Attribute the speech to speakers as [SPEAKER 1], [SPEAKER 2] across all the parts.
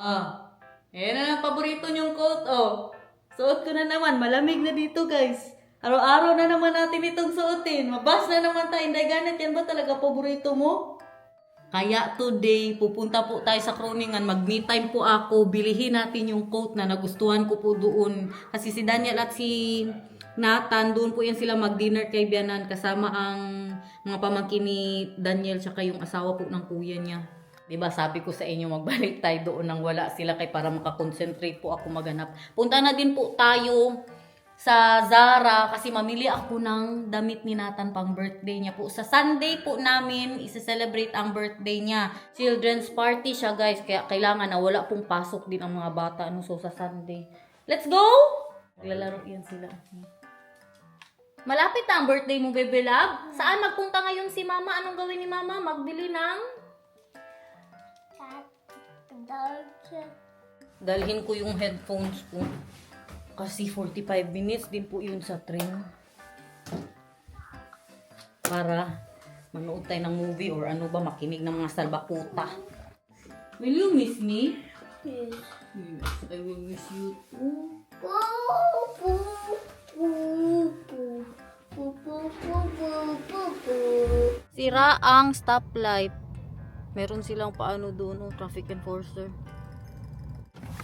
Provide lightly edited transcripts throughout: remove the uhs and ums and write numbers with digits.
[SPEAKER 1] Ah, ayan na ang paborito niyong coat, oh. Suot ko na naman. Malamig na dito, guys. Araw-araw na naman natin itong suotin. Mabas na naman tayo. Hindi ganit. Yan ba talaga paborito mo? Kaya today, pupunta po tayo sa Kroningan. Mag-me time po ako. Bilihin natin yung coat na nagustuhan ko po doon. Kasi si Daniel at si Nathan, doon po yan sila mag-dinner kay Bianan. Kasama ang mga pamangkin ni Daniel tsaka yung asawa po ng kuya niya. Diba sabi ko sa inyo magbalik tayo doon nang wala sila kay para makakonsentrate po ako maghanap. Punta na din po tayo sa Zara kasi mamili ako ng damit ni Nathan pang birthday niya po. Sa Sunday po namin isa-celebrate ang birthday niya. Children's party siya guys kaya kailangan na wala pong pasok din ang mga bata no so sa Sunday. Let's go! Naglalaro yan sila. Malapit na ang birthday mo, Bebe Love. Saan magpunta ngayon si Mama? Anong gawin ni Mama? Magbili ng dalhin ko yung headphones ko kasi 45 minutes din po yun sa train para manood tayo ng movie or ano ba makinig ng mga salbakuta. Will you miss me?
[SPEAKER 2] Yes.
[SPEAKER 1] Yes, I will miss you too. Sira ang stoplight. Meron silang paano doon, oh, traffic enforcer.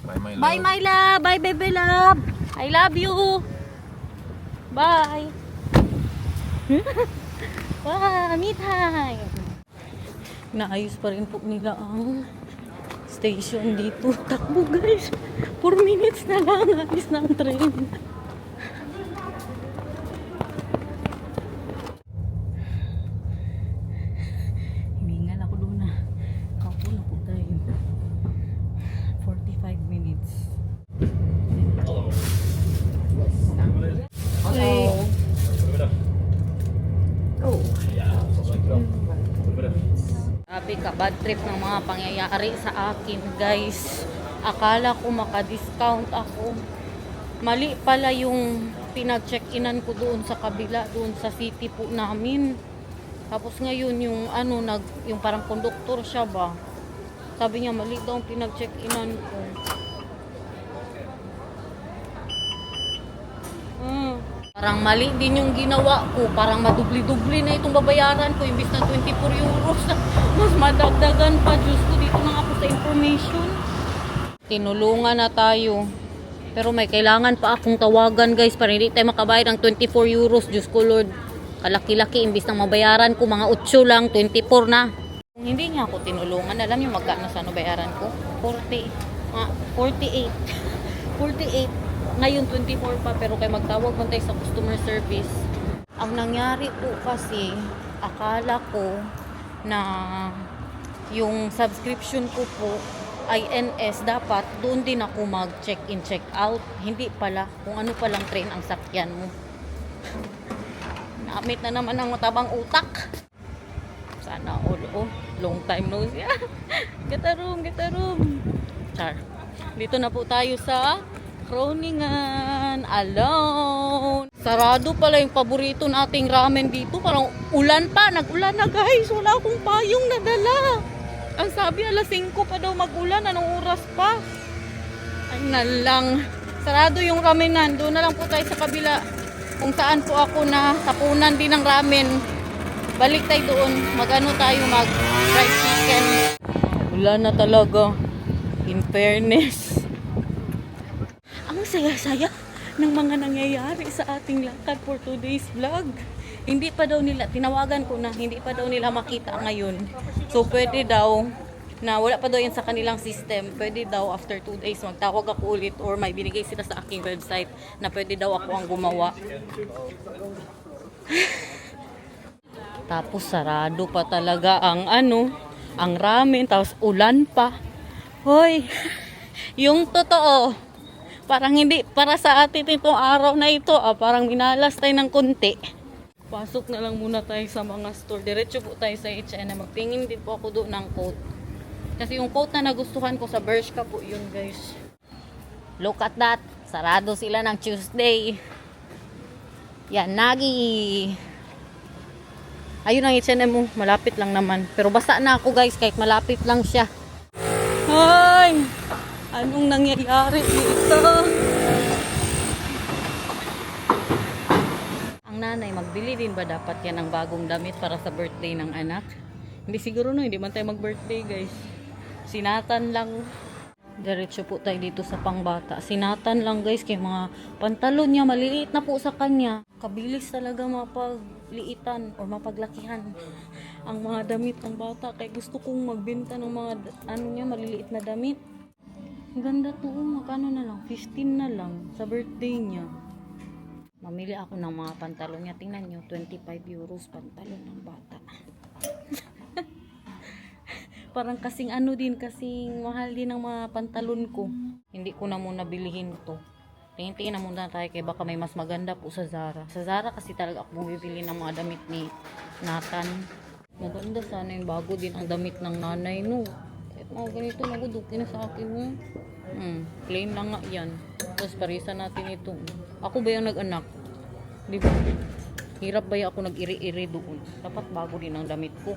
[SPEAKER 3] Bye, my love.
[SPEAKER 1] Bye, my love. Bye, baby love. I love you. Bye. Wow, me time. Naayos pa rin po nila ang station dito. Takbo, guys. 4 minutes na lang. Alis na ang train. Hiningal ako doon na. Kaupo na po tayo. 45 minutes. Okay. Oh. Sabi ka, bad trip ng mga pangyayari sa akin, guys. Akala ko maka-discount ako. Mali pala yung pinag-check-inan ko doon sa kabila, doon sa city po namin. Tapos ngayon yung ano, yung parang konduktor siya ba? Sabi niya mali daw ang pinag-check-inan ko. Parang mali din yung ginawa ko. Parang madubli-dubli na itong babayaran ko. Imbis na 24 euros. Mas madagdagan pa. Diyos ko, dito na ako sa information. Tinulungan na tayo. Pero may kailangan pa akong tawagan guys. Para hindi tayo makabayad ng 24 euros. Diyos ko Lord. Kalaki-laki. Imbis na mabayaran ko. Mga 8 lang. 24 na. Kung hindi niya ako tinulungan. Alam niyo magkano sa bayaran ko? 48. 48. Ngayon 24 pa pero kay magtawag man tayo sa customer service. Ang nangyari po kasi akala ko na yung subscription ko po INS dapat doon din ako mag check-in check-out. Hindi pala kung ano palang train ang sakyan mo. Namit na naman ang matabang utak. Sana all long time no siya. Get a room. Char. Dito na po tayo sa Kroningan alone. Sarado pala yung paborito nating ramen dito. Parang ulan pa. Nag-ulan na guys. Wala akong payong nadala. Ang sabi alas 5 pa daw mag-ulan. Anong oras pa? Ay na lang. Sarado yung ramenan. Doon na lang po tayo sa kabila. Kung saan po ako na tapunan din ng ramen. Balik tayo doon. Mag-ano tayo mag-fried chicken. Wala na talaga. In fairness. Ang saya-saya ng mga nangyayari sa ating lakad for today's vlog. Hindi pa daw nila, tinawagan ko na, hindi pa daw nila makita ngayon. So, pwede daw, na wala pa daw yan sa kanilang system, pwede daw after 2 days magtawag ako ulit or may binigay sila sa aking website na pwede daw ako ang gumawa. Tapos, sarado pa talaga ang ang ramen, tapos ulan pa. Hoy, yung totoo, parang hindi para sa atin itong araw na ito. Parang minalas tayo ng konti. Pasok na lang muna tayo sa mga store. Diretso po tayo sa H&M. Magtingin din po ako doon ng coat. Kasi yung coat na nagustuhan ko sa Bershka po yun guys. Look at that. Sarado sila ng Tuesday. Yan, Nagi. Ayun ang H&M mo. Malapit lang naman. Pero basa na ako guys kahit malapit lang siya. Hoy! Anong nangyayari dito? Ang nanay, magbili din ba dapat yan ng bagong damit para sa birthday ng anak? Hindi siguro no, hindi man tayo mag-birthday guys. Sinatan lang. Diretso po tayo dito sa pangbata. Sinatan lang guys, kay mga pantalon niya, maliliit na po sa kanya. Kabilis talaga mapagliitan o mapaglakihan ang mga damit ng bata. Kaya gusto kong magbenta ng mga maliliit na damit. Ang ganda to, magkano na lang? 15 na lang sa birthday niya. Mamili ako ng mga pantalon niya. Tingnan nyo, 25 euros pantalon ng bata. Parang kasing kasing mahal din ang mga pantalon ko. Hindi ko na muna bilihin to. Tingin-tingin na muna tayo kaya baka may mas maganda po sa Zara. Sa Zara kasi talaga ako bumibili ng mga damit ni Nathan. Maganda sana yung bago din ang damit ng nanay no. Kahit mga ganito nagudukin na sa akin mo. Plain lang nga yan. Tapos parisan natin ito. Ako ba yung nag-anak? Di ba? Hirap ba ako nag-iri-iri doon? Dapat bago din ang damit ko.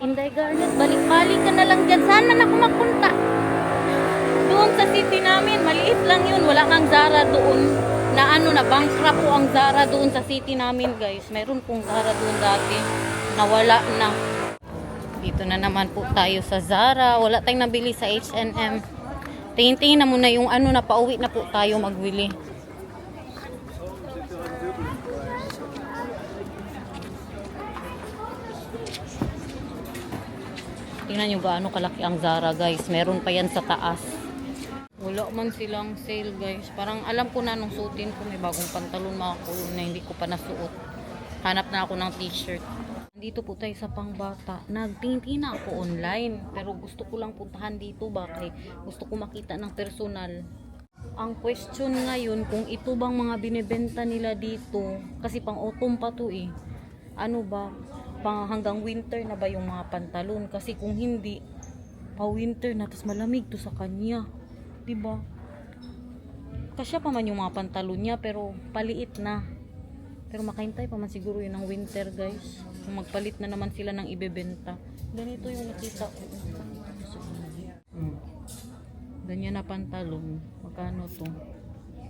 [SPEAKER 1] Inday Garnet, balik-balik ka na lang dyan. Saan man ako magpunta? Doon sa city namin, maliit lang yun. Wala kang Zara doon. Na bankrupt po ang Zara doon sa city namin guys. Meron pong Zara doon dati. Nawala na. Dito na naman po tayo sa Zara. Wala tayong nabili sa H&M. Tingin-tingin na muna yung na pauwi na po tayo magbili. Tingnan nyo gaano kalaki ang Zara guys. Meron pa yan sa taas. Wala man silang sale guys. Parang alam ko na nung suotin ko may bagong pantalon mga kulong na hindi ko pa nasuot. Hanap na ako ng t-shirt. Dito po tayo sa pangbata. Nagtingin na ako online. Pero gusto ko lang puntahan dito. Bakit? Gusto ko makita ng personal. Ang question ngayon kung ito bang mga binibenta nila dito. Kasi pang autumn pa to eh. Ano ba? Hanggang winter na ba yung mga pantalon? Kasi kung hindi, pa winter na, tas malamig to sa kanya. Diba? Kasya pa man yung mga pantalon niya, pero paliit na. Pero makahintay pa man siguro yun ng winter guys. Kung magpalit na naman sila ng ibebenta. Ganito yung nakita ko. Ganyan na pantalon. Magkano to?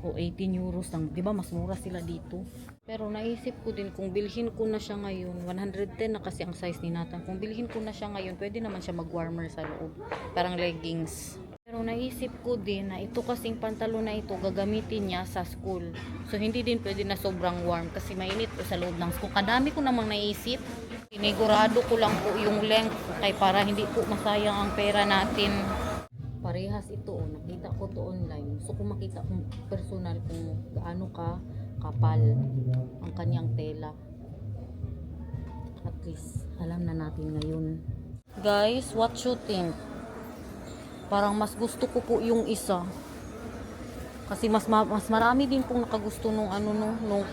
[SPEAKER 1] O 18 euros lang. Diba mas mura sila dito? Pero naisip ko din kung bilhin ko na siya ngayon, 110 na kasi ang size ni Nathan. Kung bilhin ko na siya ngayon, pwede naman siya mag-warmer sa loob. Parang leggings. Pero naisip ko din na ito kasing pantalon na ito gagamitin niya sa school. So hindi din pwede na sobrang warm kasi mainit po sa loob ng school. Kadami ko namang naisip. Sinigurado ko lang po yung length kay para hindi po masayang ang pera natin. Parehas ito, nakita ko to online. So kung makita kong personal kung gaano ka kapal ang kanyang tela, at least alam na natin ngayon. Guys, what you think? Parang mas gusto ko po yung isa kasi mas marami din pong nakagusto nung nung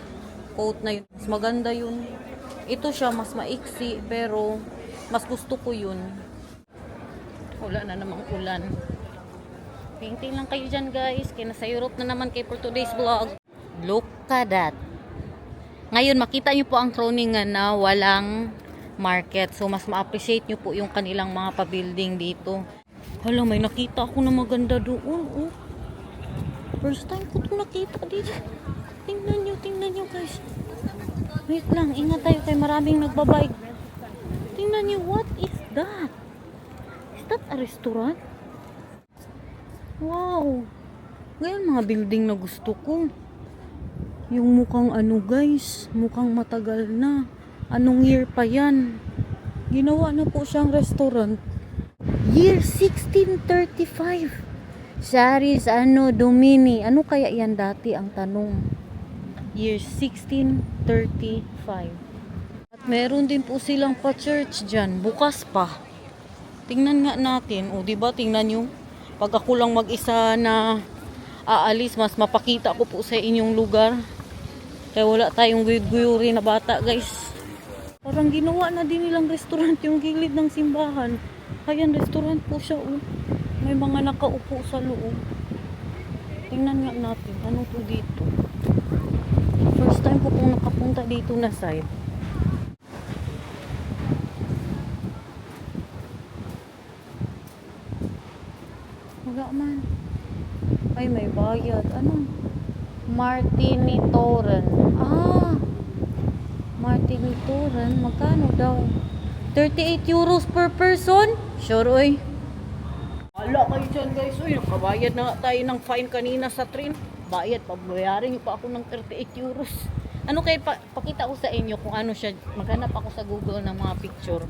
[SPEAKER 1] coat na yun. Mas maganda yun. Ito siya mas maiksi pero mas gusto ko yun. Wala na namang ulan. Tingting lang kayo dyan guys. Kaya nasa Europe na naman kayo for today's vlog. Look at that. Ngayon makita nyo po ang Groningen na walang market. So mas ma-appreciate nyo po yung kanilang mga pa-building dito. Hala, may nakita ako na maganda doon. Oh. First time ko ito nakita dito. Tingnan nyo guys. Wait lang, ingat tayo kay maraming nagbabike. Tingnan nyo, what is that? Is that a restaurant? Wow. Ngayon mga building na gusto ko. Yung mukhang guys, mukhang matagal na. Anong year pa yan? Ginawa na po siyang restaurant. Year 1635. Saris Domini. Ano kaya yan dati ang tanong? Year 1635. At meron din po silang pa-church dyan. Bukas pa. Tingnan nga natin. O diba, tingnan nyo. Pag ako lang mag-isa na aalis, mas mapakita ko po sa inyong lugar. Kaya wala tayong guyuri na bata guys. Parang ginawa na din nilang restaurant yung gilid ng simbahan. Ayan, restaurant po siya. Oh. May mga nakaupo sa loob. Tingnan nga natin. Ano to dito? First time ko pong nakapunta dito na side. Wala man. Ay, may bayad. Ano? Martini Toren. Martini Toren. Magkano daw? 38 euros per person? Sure, oy. Wala kayo dyan, guys. Uy, nakabayad na nga tayo ng fine kanina sa train. Bayad, pabayarin pa ako ng 38 euros. Ano kayo, pakita ko sa inyo kung ano siya. Maghanap ako sa Google ng mga picture.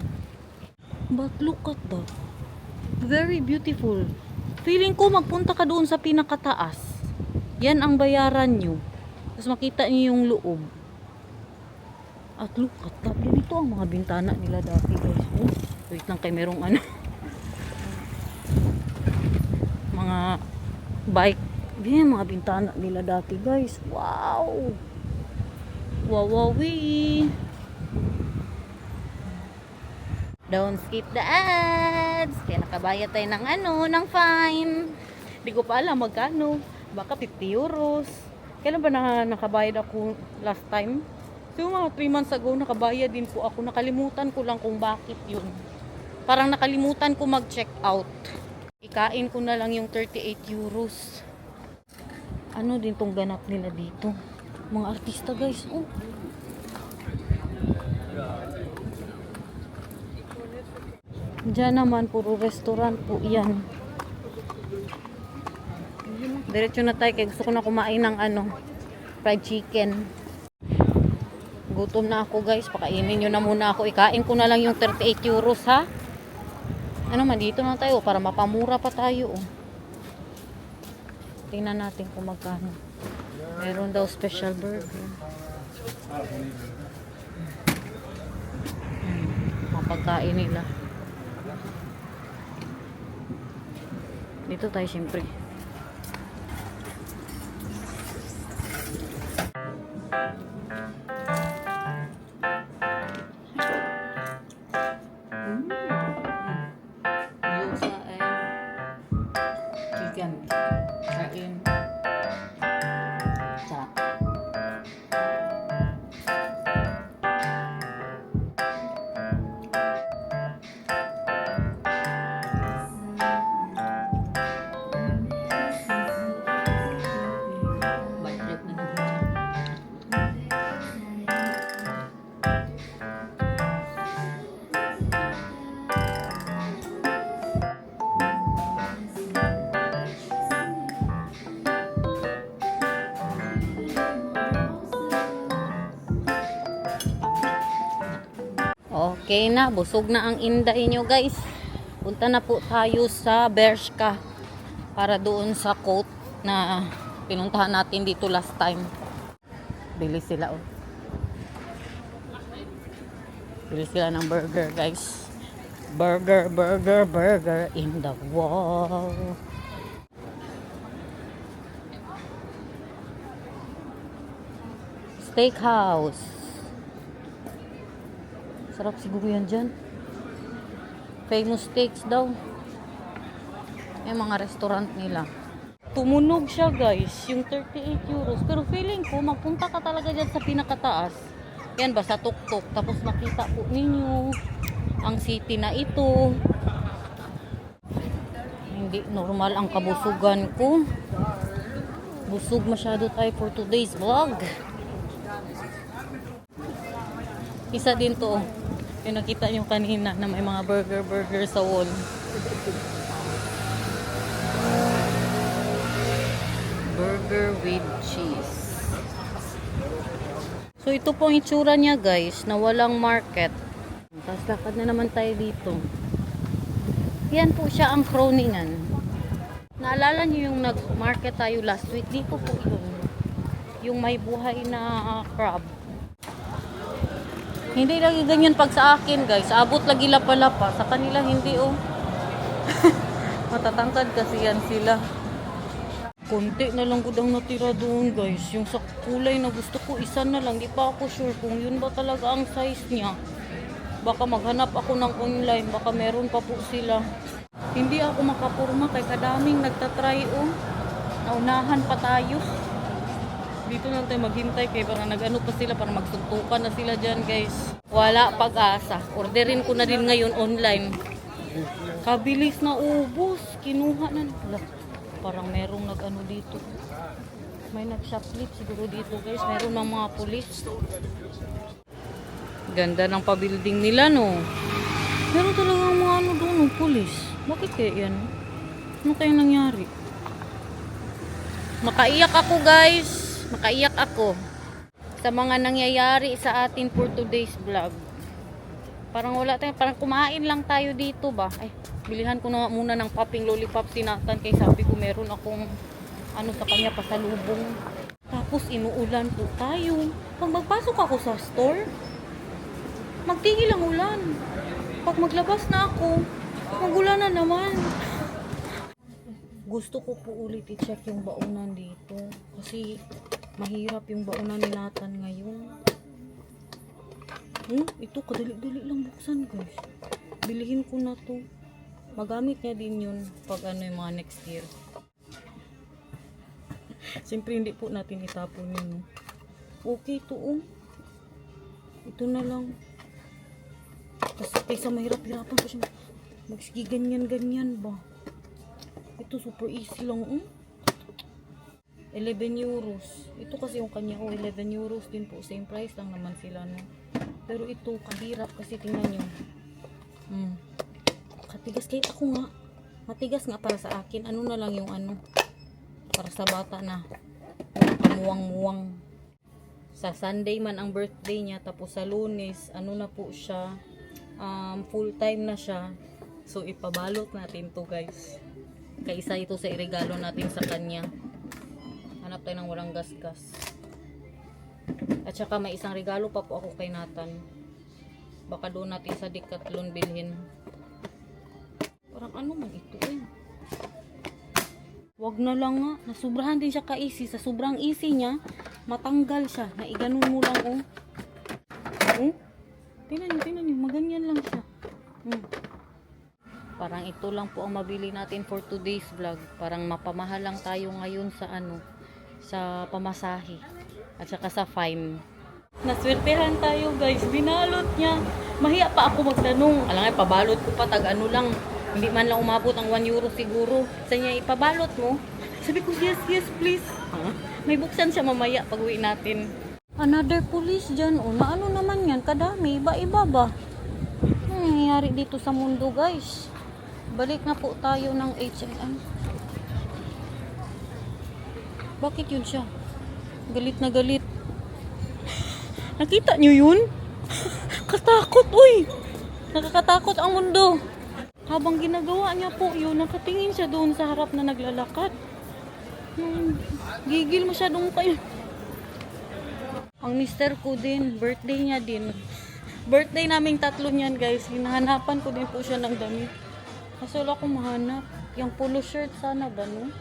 [SPEAKER 1] But look at that. Very beautiful. Feeling ko magpunta ka doon sa pinakataas. Yan ang bayaran nyo. Tapos makita nyo yung loob. At look at that. Dito ang mga bintana nila dati, guys. Oh, wait lang kayo, merong ano. Mga bike. Yan, mga bintana nila dati, guys. Wow! Wawawi! Don't skip the ads! Kaya nakabayad tayo ng ano, ng fine. Hindi ko pa alam magkano. Baka 50 euros. Kailan ba nakabayad ako last time? So mga 3 months ago, nakabayad din po ako. Nakalimutan ko lang kung bakit yun. Parang nakalimutan ko mag-check out. Ikain ko na lang yung 38 euros. Ano din tong ganap nila dito? Mga artista, guys. Oh. Diyan naman, puro restaurant po yan. Diretso na tayo, kaya gusto ko na kumain ng ano, fried chicken. Gutom na ako, guys. Pakainin nyo na muna ako. Ikain ko na lang yung 38 euros, ha? Ano man, dito na tayo para mapamura pa tayo. Oh. Tingnan natin kung magkano. Meron daw special burger. Mapagkain nila. Dito tayo siyempre. Gyoza and chicken. Kain. Sarap. Budget na naman. Okay na, busog na ang inday nyo, guys. Punta na po tayo sa Bershka para doon sa coat na pinuntahan natin dito last time. Bili sila, oh. Bili sila ng burger, guys. Burger, burger, burger in the wall. Steakhouse. Sarap siguro yan dyan. Famous steaks daw. Yung mga restaurant nila. Tumunog siya, guys. Yung 38 euros. Pero feeling ko, magpunta ka talaga dyan sa pinakataas. Yan ba, sa tuktok. Tapos makita po ninyo ang city na ito. Hindi normal ang kabusugan ko. Busog masyado tayo for today's vlog. Isa din to. Yung nakita nyo kanina na may mga burger sa wall. Burger with cheese. So ito po ang itsura niya, guys, na walang market. Tapos lakad na naman tayo dito. Yan po siya ang Groningen. Naalala nyo yung nag-market tayo last week? Dito po yun. Yung may buhay na crab. Hindi lagi ganyan pag sa akin, guys. Abot lagi lapa-lapa. Sa kanila hindi, oh. Matatangkad kasi yan sila. Konti na lang gudang natira doon, guys. Yung sa kulay na gusto ko, isa na lang. Di pa ako sure kung yun ba talaga ang size niya. Baka maghanap ako ng online. Baka meron pa po sila. Hindi ako makapurma kay kadaming nagtatry, oh. Naunahan pa tayo. Dito na tayo maghintay kay parang nag-ano pa sila, parang magsuntukan na sila dyan, guys. Wala pag-asa. Orderin ko na din ngayon online. Kabilis na ubos. Kinuha na. Parang merong nag-ano dito. May nag-shoplift siguro dito guys. Meron ng mga pulis. Ganda ng pa-building nila no. Meron talaga mga ano doon, pulis. Bakit kaya yan? Ano kaya nangyari? Makaiyak ako guys. Makaiyak ako. Sa mga nangyayari sa atin for today's vlog. Parang wala tayo, parang kumain lang tayo dito ba? Ay, bilihan ko na muna ng popping lollipop si Nathan kay sabi ko meron akong ano sa kanya pasalubong. Tapos inuulan po tayo. Pag magpasok ako sa store, magtigil ang ulan. Pag maglabas na ako, magulan na naman. Gusto ko po ulit i-check yung baunan dito kasi mahirap yung baunan ni Nathan ngayon. Ito kadali-dali lang buksan guys. Bilihin ko na to. Magamit niya din yun pag ano yung mga next year. Siyempre hindi po natin itapon yun. Okay to Ito na lang. Kasi kaysa mahirap-hirapan ko siya. Magsige ganyan-ganyan ba. Ito super easy lang 11 euros. Ito kasi yung kanya 11 euros din po. Same price lang naman sila no. Pero ito kahirap kasi tingnan nyo. Katigas kahit ako nga. Matigas nga para sa akin. Ano na lang yung ano. Para sa bata na. Kamuwang-muwang. Sa Sunday man ang birthday niya. Tapos sa Lunes, ano na po siya. Full time na siya. So ipabalot natin to guys. Kaisa ito sa iregalo natin sa kanya. Hanap tayo ng walang gasgas. At saka may isang regalo pa po ako kay Nathan. Baka doon natin sa Decathlon bilhin. Parang ano man ito Wag na lang nga. Nasubrahan din siya ka-easy. Sa sobrang easy niya, matanggal siya. Naiganon mo lang Tingnan nyo. Maganyan lang siya. Parang ito lang po ang mabili natin for today's vlog. Parang mapamahal lang tayo ngayon sa sa pamasahe. At saka sa fine. Naswertehan tayo guys. Binalot niya. Mahiya pa ako magtanong. Alam nga, pabalot ko pa tag ano lang. Hindi man lang umabot ang 1 euro siguro. Sa niya, ipabalot mo. Sabi ko, yes please. May buksan siya mamaya pag uwi natin. Another police dyan. Na ano naman yan? Kadami. Iba-iba ba? Ano nangyayari dito sa mundo guys? Balik na po tayo ng H&M. Bakit yun siya? Galit na galit. Nakita nyo yun? Katakot, nakakatakot ang mundo. Habang ginagawa niya po yun, nakatingin siya doon sa harap na naglalakad. Gigil masyadong kayo. Ang mister ko din, birthday niya din. Birthday naming tatlo niyan guys. Hinahanapan ko din po siya ng damit. Kasi wala akong mahanap. Yung polo shirt sana ba no?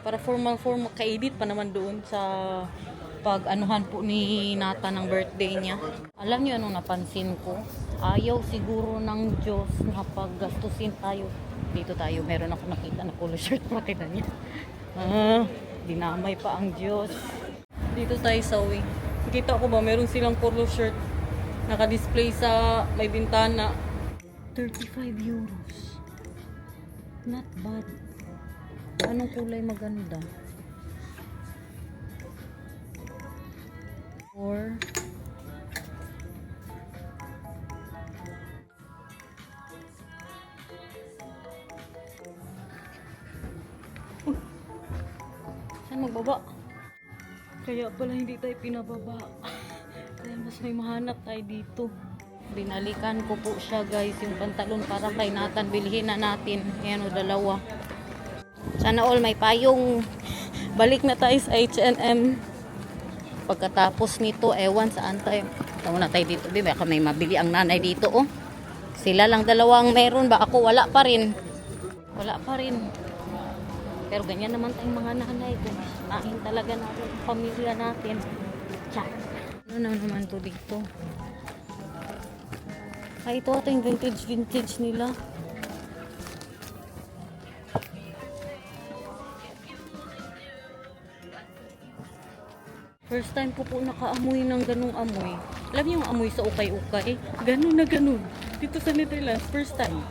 [SPEAKER 1] Para formal ka-edit pa naman doon sa pag-anuhan po ni Nathan ng birthday niya. Alam niyo anong napansin ko? Ayaw siguro ng Diyos na paggastusin tayo. Dito tayo, meron ako nakita na polo shirt. Makita niya. Dinamay pa ang Diyos. Dito tayo sa uwi. Nakita ko ba, meron silang polo shirt. Naka-display sa may bintana. 35 euros. Not bad. Anong kulay maganda? Or saan magbaba? Kaya pala hindi tayo pinababa. Kaya mas may mahanap tayo dito. Binalikan ko po siya guys, yung pantalon para kay Nathan. Bilhin na natin. Ayan o, dalawa. Sana all may payong. Balik na tayo sa H&M. Pagkatapos nito, ewan saan tayo. Tawag na tayo dito. Baka may mabili ang nanay dito Sila lang dalawang meron. Ba ako wala pa rin. Wala pa rin. Pero ganyan naman tayong mga nanay. Nahin talaga natin ang pamilya natin. Tsa. Ano naman to dito? Ay, ito yung vintage nila. First time ko po nakaamoy ng ganung amoy. Alam niyo yung amoy sa ukay-ukay? Ganun na ganun. Dito sa Netherlands, first time.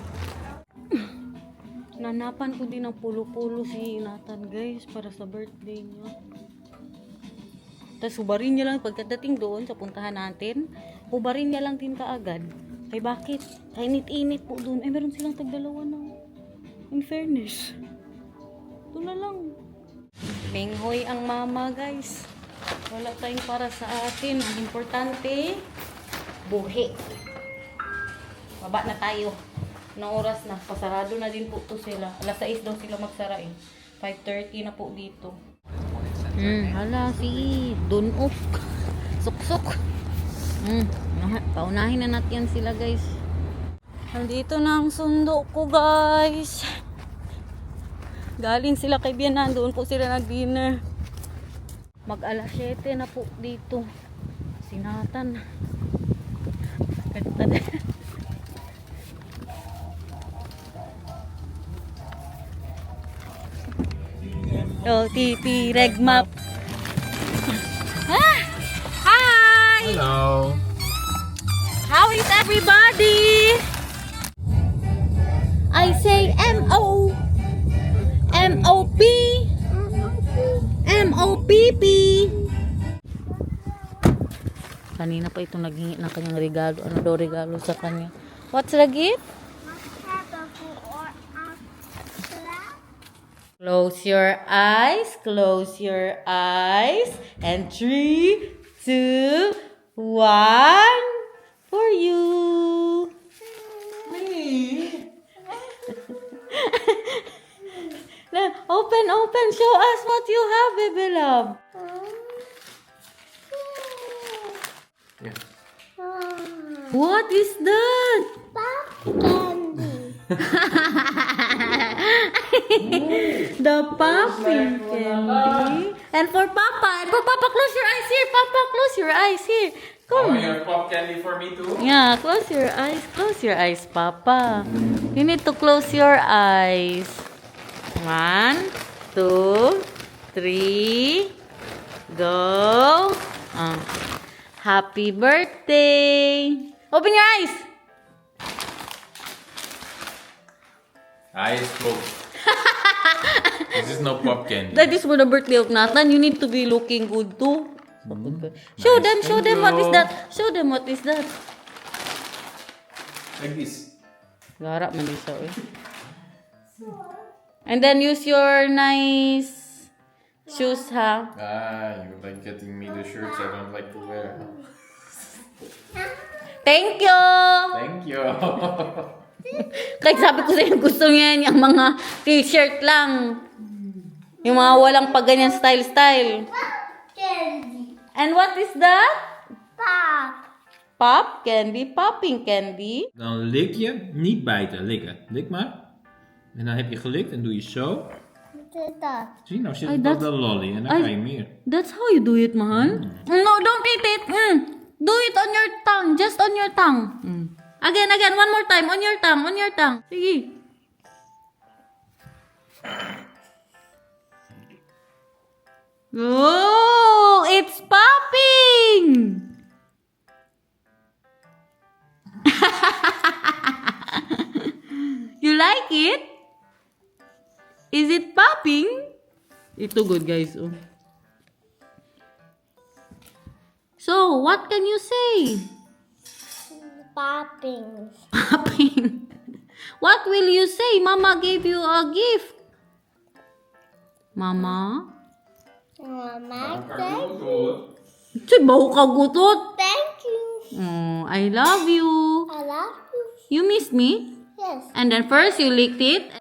[SPEAKER 1] Nanapan ko din ng pulo-pulo si Nathan guys para sa birthday niya. Tapos hubarin niya lang pagkadating doon sa puntahan natin. Hubarin niya lang din kaagad. Ay bakit? Ay init-init po doon. Ay meron silang tagdalawa na. In fairness. Ito na lang. Minghoy ang mama guys. Wala tayong para sa atin. Ang importante, buhi. Baba na tayo. Ng oras na. Pasarado na din po to sila. Alas 6 daw sila magsara eh. 5:30 na po dito. Hala si Don off. Suksok. Paunahin na natin sila guys. Nandito na ang sundo ko guys. Galing sila kay Bianan. Doon po sila nag-dinner. Mag-alas 7 na po dito. Si Nathan. Ganda din. Oh, TP Regmap. Ah! Hi!
[SPEAKER 3] Hello.
[SPEAKER 1] How is everybody? I say M-O. M-O-P. M-O-P-P. Kanina pa itong naghingi ng kanyang regalo. Ano daw regalo sa kanya? What's the gift? Close your eyes, and 3, 2, 1, for you. Open, show us what you have, baby love.
[SPEAKER 3] Yeah.
[SPEAKER 1] What is that?
[SPEAKER 2] Candy.
[SPEAKER 1] The pumpkin candy. And for Papa, close your eyes here. Papa, close your eyes here.
[SPEAKER 3] Oh,
[SPEAKER 1] Come.
[SPEAKER 3] you have pop candy for me too?
[SPEAKER 1] Yeah, close your eyes. Close your eyes, Papa. You need to close your eyes. 1, 2, 3. Go. Happy birthday. Open your eyes.
[SPEAKER 3] Eyes closed. This is no pop candy.
[SPEAKER 1] That is for the birthday of Nathan. You need to be looking good too. Show
[SPEAKER 3] Nice.
[SPEAKER 1] them
[SPEAKER 3] Thank
[SPEAKER 1] what is
[SPEAKER 3] you.
[SPEAKER 1] that. Show them what is that.
[SPEAKER 3] Like this.
[SPEAKER 1] Gara man din siya, eh. And then use your nice shoes, ha?
[SPEAKER 3] You like getting me the shirts I don't like to wear.
[SPEAKER 1] Thank you!
[SPEAKER 3] Thank you.
[SPEAKER 1] Kahit sabi ko sa'yo, gusto niya yung mga t-shirt lang. Yung mga walang pag ganyan style-style.
[SPEAKER 2] Candy.
[SPEAKER 1] And what is that?
[SPEAKER 2] Pop.
[SPEAKER 1] Pop candy, popping candy.
[SPEAKER 4] Dan lik je, niet bijten, likken. Lik maar. En dan heb je gelikt en doe je zo.
[SPEAKER 2] What is that?
[SPEAKER 4] Zie, nou zit
[SPEAKER 1] Ay,
[SPEAKER 4] het op
[SPEAKER 1] dat-
[SPEAKER 4] de lolly en dan
[SPEAKER 1] Ay.
[SPEAKER 4] kan je meer.
[SPEAKER 1] That's how you do it, mahal. No, don't eat it. Do it on your tongue. Just on your tongue. Again. One more time. On your tongue. Sige. Oh, it's popping. You like it? Is it popping? Ito good, guys. Oh. So, what can you say?
[SPEAKER 2] Popping.
[SPEAKER 1] Popping. What will you say? Mama gave you a gift. Mama?
[SPEAKER 2] Mama,
[SPEAKER 1] Say, baho ka gutot.
[SPEAKER 2] thank you.
[SPEAKER 1] Oh, I love you.
[SPEAKER 2] I love you.
[SPEAKER 1] You miss me?
[SPEAKER 2] Yes.
[SPEAKER 1] And then first you licked it.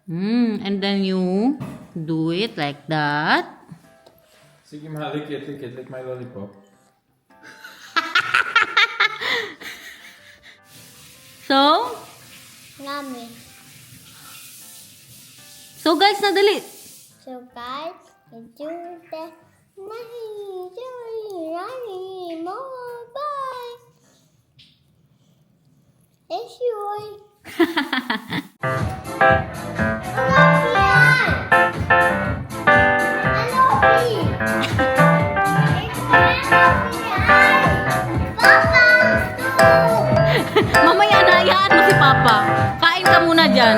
[SPEAKER 1] And then you do it like that.
[SPEAKER 4] Zie je maar, lik it, lik my lollipop.
[SPEAKER 1] So,
[SPEAKER 2] Yummy.
[SPEAKER 1] so guys, nadali.
[SPEAKER 2] So guys, enjoy the money more. Bye. Enjoy.
[SPEAKER 1] Mamaya na, hayaan mo si Papa. Kain ka muna dyan.